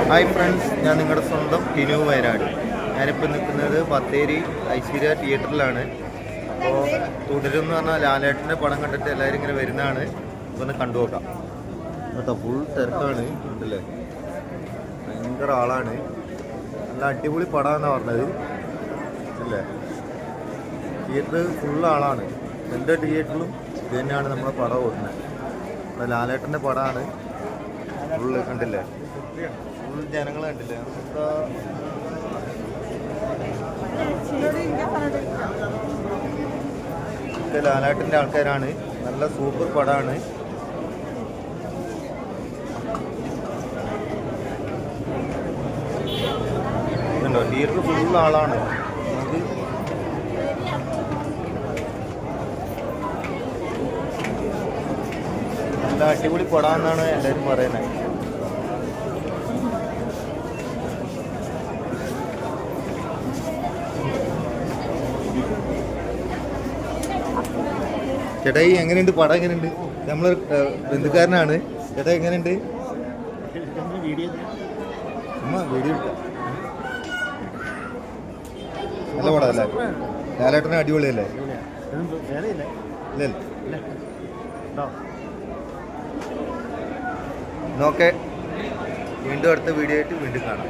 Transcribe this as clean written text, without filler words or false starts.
Hi friends, ഞാൻ നിങ്ങളുടെ സ്വന്തം ടിനു വയനാട്. ഞാനിപ്പോൾ നിൽക്കുന്നത് ബത്തേരി ഐശ്വര്യ തിയേറ്ററിലാണ്. അപ്പോൾ തുടരുമെന്ന് പറഞ്ഞാൽ ലാലേട്ടൻ്റെ പടം കണ്ടിട്ട് എല്ലാവരും ഇങ്ങനെ വരുന്നതാണ്. ഇപ്പോൾ ഒന്ന് കണ്ടു നോക്കാം കേട്ടോ. ഫുൾ തിരക്കാണ്, ഉണ്ടല്ലേ, ഭയങ്കര ആളാണ്. നല്ല അടിപൊളി പടമാണെന്നാണ് പറഞ്ഞത് അല്ലേ. തിയേറ്റർ ഫുൾ ആളാണ്. എൻ്റെ തിയേറ്ററിലും ഇത് തന്നെയാണ് നമ്മുടെ പടം ഓടുന്നത്. നമ്മുടെ ലാലേട്ടൻ്റെ പടമാണ്. ഫുള്ള് കണ്ടില്ലേ, ഫുൾ ജനങ്ങൾ കണ്ടില്ലേ. ഒക്കെ ലാലേട്ടൻ്റെ ആൾക്കാരാണ്. നല്ല സൂപ്പർ പടമാണ്. ഇതുണ്ടോ, തിയേറ്റർ ഫുൾ ആളാണ്. നമുക്ക് നല്ല അടിപൊളി പടമെന്നാണ് എല്ലാവരും പറയുന്നത്. ചേട്ടായി എങ്ങനെയുണ്ട് പടം? എങ്ങനെയുണ്ട്? നമ്മളൊരു ബന്ധുക്കാരനാണ്. ചേട്ടാ എങ്ങനെയുണ്ട്? വീഡിയോ എടുക്കാം. നല്ല പടം അല്ലേ? ലാലേട്ടന് അടിപൊളിയല്ലേ? ഇല്ലല്ലേ? നോക്കെ വീണ്ടും അടുത്ത വീഡിയോ ആയിട്ട് വീണ്ടും കാണാം.